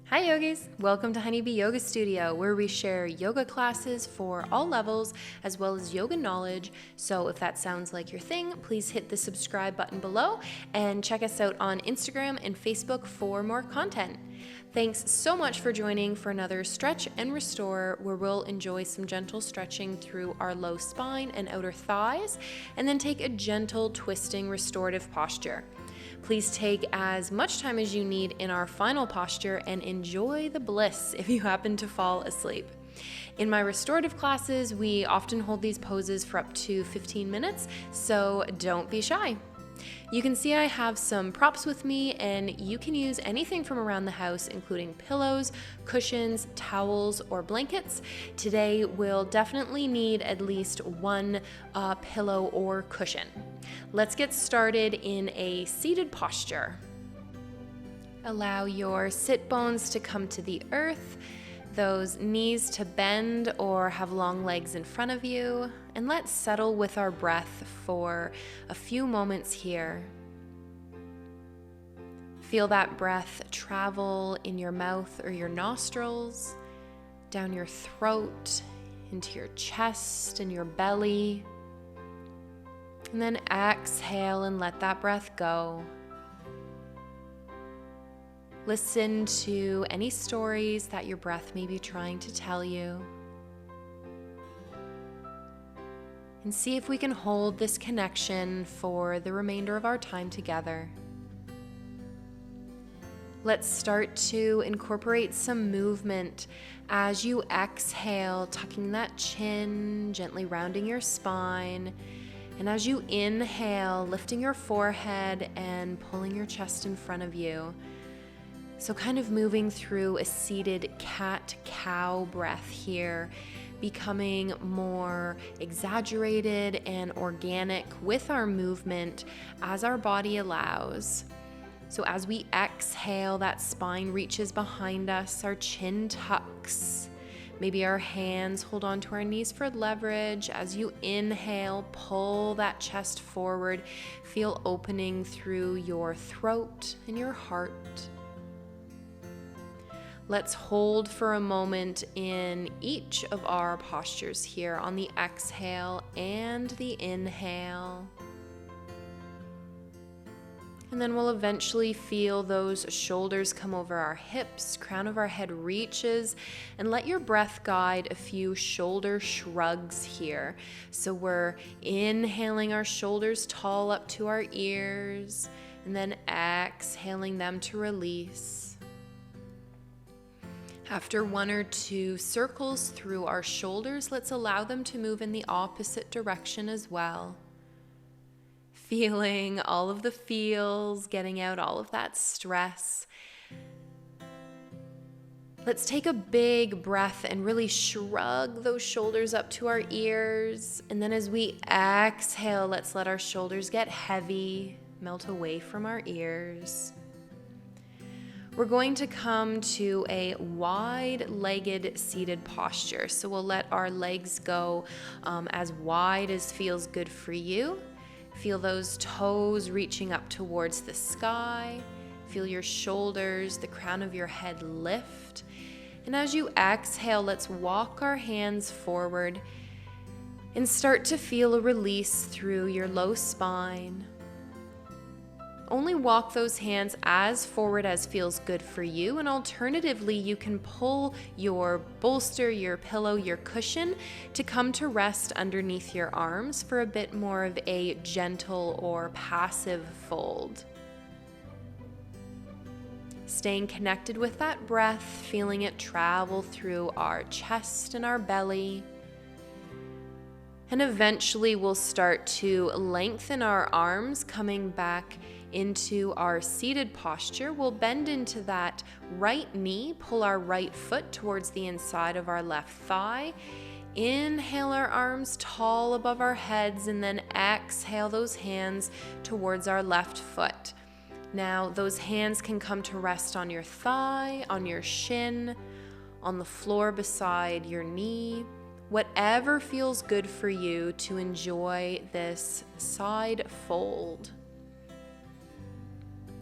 Hi Yogis! Welcome to Honeybee Yoga Studio, where we share yoga classes for all levels as well as yoga knowledge. So if that sounds like your thing, please hit the subscribe button below and check us out on Instagram and Facebook for more content. Thanks so much for joining for another Stretch and Restore, where we'll enjoy some gentle stretching through our low spine and outer thighs, and then take a gentle twisting restorative posture. Please take as much time as you need in our final posture and enjoy the bliss if you happen to fall asleep. In my restorative classes, we often hold these poses for up to 15 minutes, so don't be shy. You can see I have some props with me, and you can use anything from around the house, including pillows, cushions, towels, or blankets. Today, we'll definitely need at least one pillow or cushion. Let's get started in a seated posture. Allow your sit bones to come to the earth, those knees to bend or have long legs in front of you, and let's settle with our breath for a few moments here. Feel that breath travel in your mouth or your nostrils, down your throat, into your chest and your belly, and then exhale and let that breath go. Listen to any stories that your breath may be trying to tell you. And see if we can hold this connection for the remainder of our time together. Let's start to incorporate some movement as you exhale, tucking that chin, gently rounding your spine. And as you inhale, lifting your forehead and pulling your chest in front of you. So kind of moving through a seated cat-cow breath here, becoming more exaggerated and organic with our movement as our body allows. So as we exhale, that spine reaches behind us, our chin tucks. Maybe our hands hold onto our knees for leverage. As you inhale, pull that chest forward. Feel opening through your throat and your heart. Let's hold for a moment in each of our postures here on the exhale and the inhale. And then we'll eventually feel those shoulders come over our hips, crown of our head reaches, and let your breath guide a few shoulder shrugs here. So we're inhaling our shoulders tall up to our ears, and then exhaling them to release. After one or two circles through our shoulders, let's allow them to move in the opposite direction as well. Feeling all of the feels, getting out all of that stress. Let's take a big breath and really shrug those shoulders up to our ears. And then as we exhale, let's let our shoulders get heavy, melt away from our ears. We're going to come to a wide-legged seated posture. So we'll let our legs go as wide as feels good for you. Feel those toes reaching up towards the sky. Feel your shoulders, the crown of your head lift. And as you exhale, let's walk our hands forward and start to feel a release through your low spine. Only walk those hands as forward as feels good for you, and alternatively, you can pull your bolster, your pillow, your cushion to come to rest underneath your arms for a bit more of a gentle or passive fold. Staying connected with that breath, feeling it travel through our chest and our belly. And eventually we'll start to lengthen our arms, coming back into our seated posture. We'll bend into that right knee, pull our right foot towards the inside of our left thigh. Inhale our arms tall above our heads, and then exhale those hands towards our left foot. Now those hands can come to rest on your thigh, on your shin, on the floor beside your knee. Whatever feels good for you to enjoy this side fold.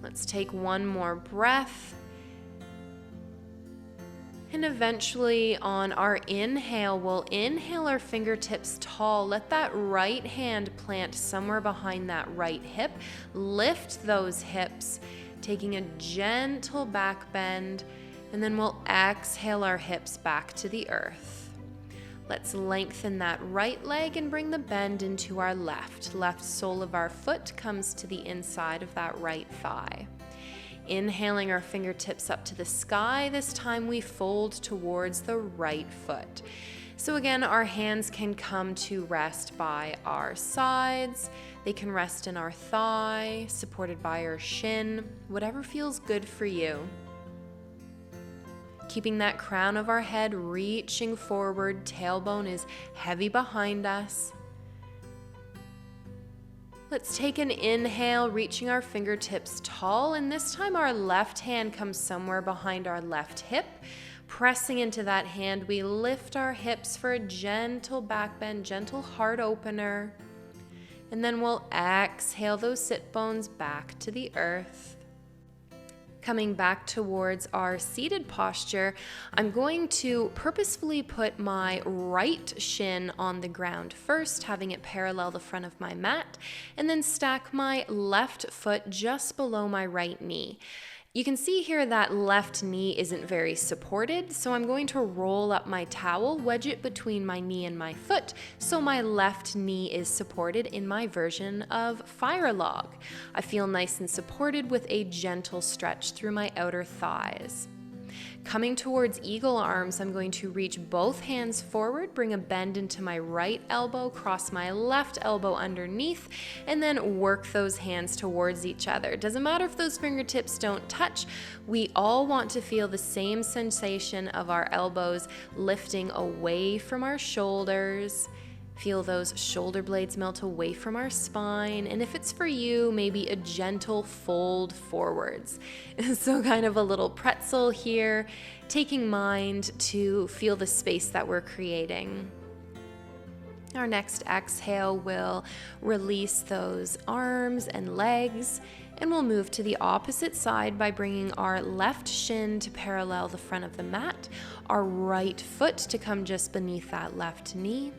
Let's take one more breath. And eventually on our inhale, we'll inhale our fingertips tall. Let that right hand plant somewhere behind that right hip. Lift those hips, taking a gentle back bend, and then we'll exhale our hips back to the earth. Let's lengthen that right leg and bring the bend into our left. Left sole of our foot comes to the inside of that right thigh. Inhaling our fingertips up to the sky, this time we fold towards the right foot. So again, our hands can come to rest by our sides. They can rest in our thigh, supported by our shin, whatever feels good for you. Keeping that crown of our head reaching forward, tailbone is heavy behind us. Let's take an inhale, reaching our fingertips tall, and this time our left hand comes somewhere behind our left hip. Pressing into that hand, we lift our hips for a gentle back bend, gentle heart opener. And then we'll exhale those sit bones back to the earth. Coming back towards our seated posture, I'm going to purposefully put my right shin on the ground first, having it parallel the front of my mat, and then stack my left foot just below my right knee. You can see here that left knee isn't very supported, so I'm going to roll up my towel, wedge it between my knee and my foot, so my left knee is supported in my version of fire log. I feel nice and supported with a gentle stretch through my outer thighs. Coming towards eagle arms, I'm going to reach both hands forward, bring a bend into my right elbow, cross my left elbow underneath, and then work those hands towards each other. It doesn't matter if those fingertips don't touch. We all want to feel the same sensation of our elbows lifting away from our shoulders. Feel those shoulder blades melt away from our spine, and if it's for you, maybe a gentle fold forwards. So kind of a little pretzel here, taking mind to feel the space that we're creating. Our next exhale will release those arms and legs, and we'll move to the opposite side by bringing our left shin to parallel the front of the mat, our right foot to come just beneath that left knee.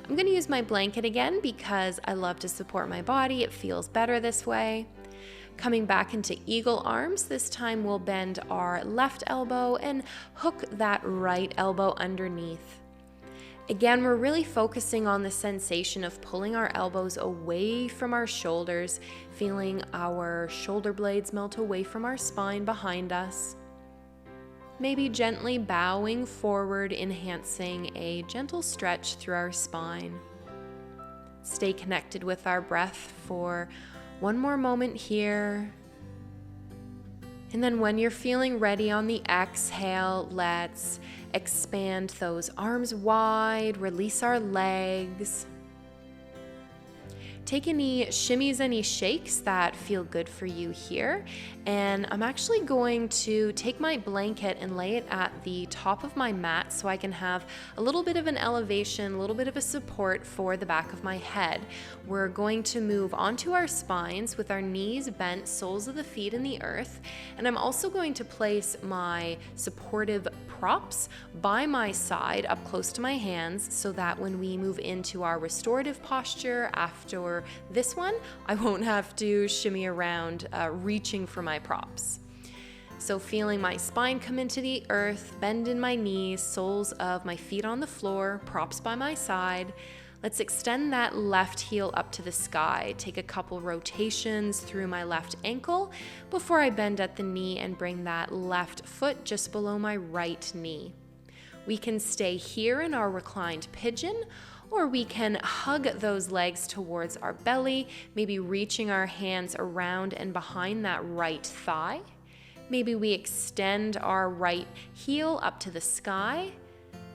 I'm going to use my blanket again because I love to support my body. It feels better this way. Coming back into eagle arms, this time we'll bend our left elbow and hook that right elbow underneath. Again, we're really focusing on the sensation of pulling our elbows away from our shoulders, feeling our shoulder blades melt away from our spine behind us. Maybe gently bowing forward, enhancing a gentle stretch through our spine. Stay connected with our breath for one more moment here. And then when you're feeling ready on the exhale, let's expand those arms wide, release our legs. Take any shimmies, any shakes that feel good for you here. And I'm actually going to take my blanket and lay it at the top of my mat so I can have a little bit of an elevation, a little bit of a support for the back of my head. We're going to move onto our spines with our knees bent, soles of the feet in the earth. And I'm also going to place my supportive props by my side up close to my hands so that when we move into our restorative posture after this one, I won't have to shimmy around reaching for my props. So feeling my spine come into the earth, bend in my knees, soles of my feet on the floor, props by my side. Let's extend that left heel up to the sky. Take a couple rotations through my left ankle before I bend at the knee and bring that left foot just below my right knee. We can stay here in our reclined pigeon, or we can hug those legs towards our belly, maybe reaching our hands around and behind that right thigh. Maybe we extend our right heel up to the sky,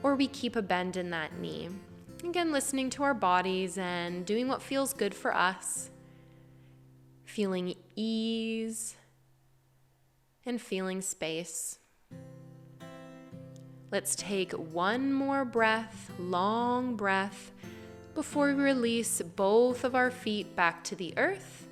or we keep a bend in that knee. Again, listening to our bodies and doing what feels good for us. Feeling ease and feeling space. Let's take one more breath, long breath, before we release both of our feet back to the earth.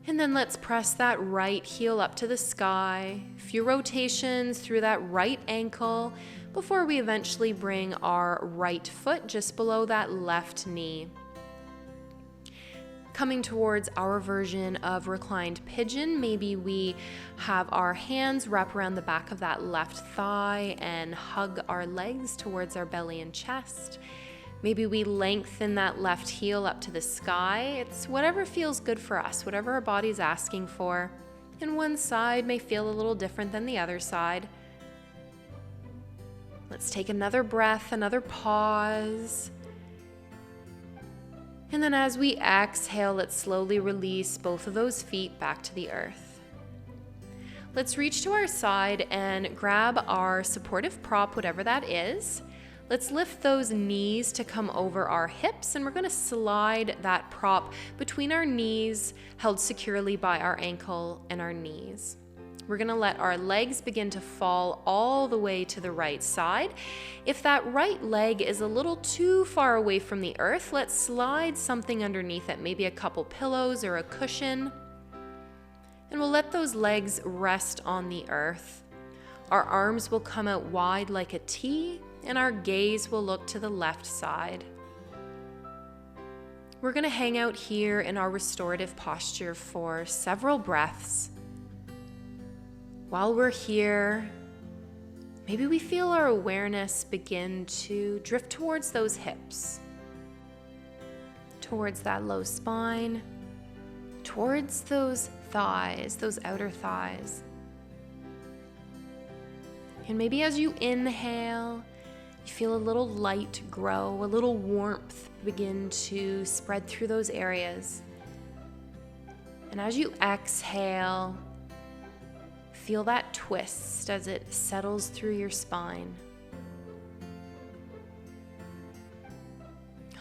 And then let's press that right heel up to the sky. A few rotations through that right ankle before we eventually bring our right foot just below that left knee. Coming towards our version of reclined pigeon, maybe we have our hands wrap around the back of that left thigh and hug our legs towards our belly and chest. Maybe we lengthen that left heel up to the sky. It's whatever feels good for us, whatever our body's asking for. And one side may feel a little different than the other side. Let's take another breath, another pause. And then as we exhale, let's slowly release both of those feet back to the earth. Let's reach to our side and grab our supportive prop, whatever that is. Let's lift those knees to come over our hips, and we're going to slide that prop between our knees, held securely by our ankle and our knees. We're going to let our legs begin to fall all the way to the right side. If that right leg is a little too far away from the earth, let's slide something underneath it, maybe a couple pillows or a cushion. And we'll let those legs rest on the earth. Our arms will come out wide like a T, and our gaze will look to the left side. We're going to hang out here in our restorative posture for several breaths. While we're here, maybe we feel our awareness begin to drift towards those hips, towards that low spine, towards those thighs, those outer thighs. And maybe as you inhale, you feel a little light grow, a little warmth begin to spread through those areas. And as you exhale, feel that twist as it settles through your spine.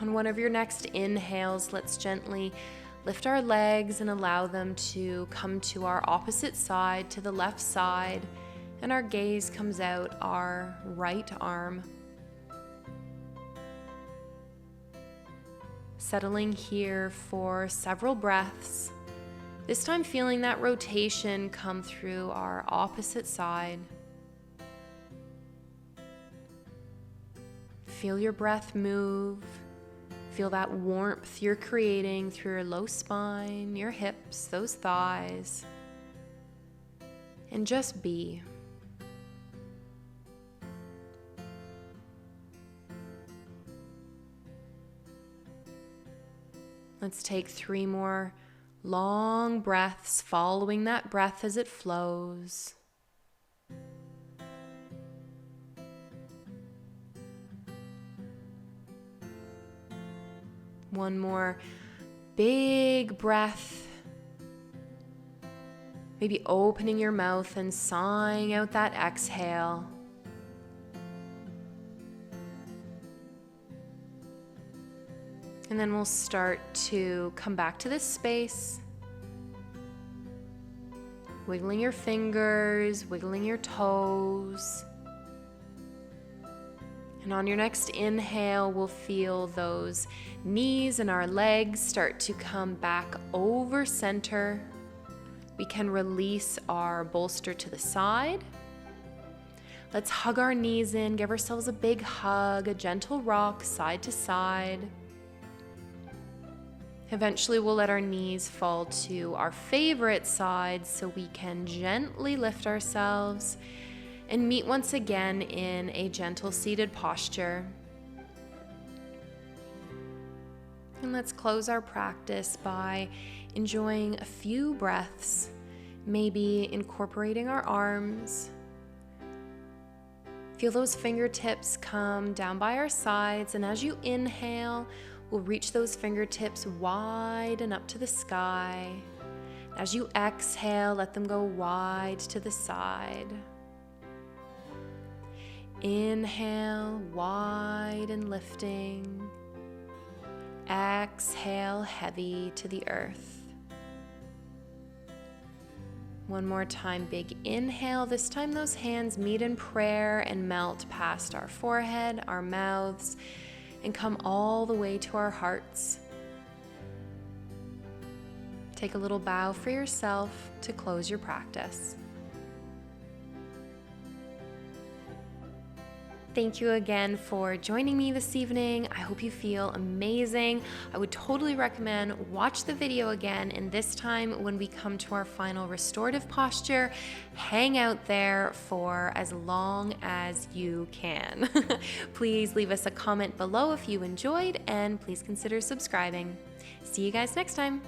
On one of your next inhales, let's gently lift our legs and allow them to come to our opposite side, to the left side, and our gaze comes out our right arm. Settling here for several breaths, this time feeling that rotation come through our opposite side. Feel your breath move. Feel that warmth you're creating through your low spine, your hips, those thighs. And just be. Let's take 3 more long breaths, following that breath as it flows. One more big breath. Maybe opening your mouth and sighing out that exhale. And then we'll start to come back to this space. Wiggling your fingers, wiggling your toes. And on your next inhale, we'll feel those knees and our legs start to come back over center. We can release our bolster to the side. Let's hug our knees in, give ourselves a big hug, a gentle rock side to side. Eventually, we'll let our knees fall to our favorite side so we can gently lift ourselves and meet once again in a gentle seated posture. And let's close our practice by enjoying a few breaths, maybe incorporating our arms. Feel those fingertips come down by our sides, and as you inhale, we'll reach those fingertips wide and up to the sky. As you exhale, let them go wide to the side. Inhale, wide and lifting. Exhale, heavy to the earth. One more time, big inhale. This time those hands meet in prayer and melt past our forehead, our mouths, and come all the way to our hearts. take a little bow for yourself to close your practice. Thank you again for joining me this evening. I hope you feel amazing. I would totally recommend watch the video again, and this time when we come to our final restorative posture, hang out there for as long as you can. Please leave us a comment below if you enjoyed, and please consider subscribing. See you guys next time.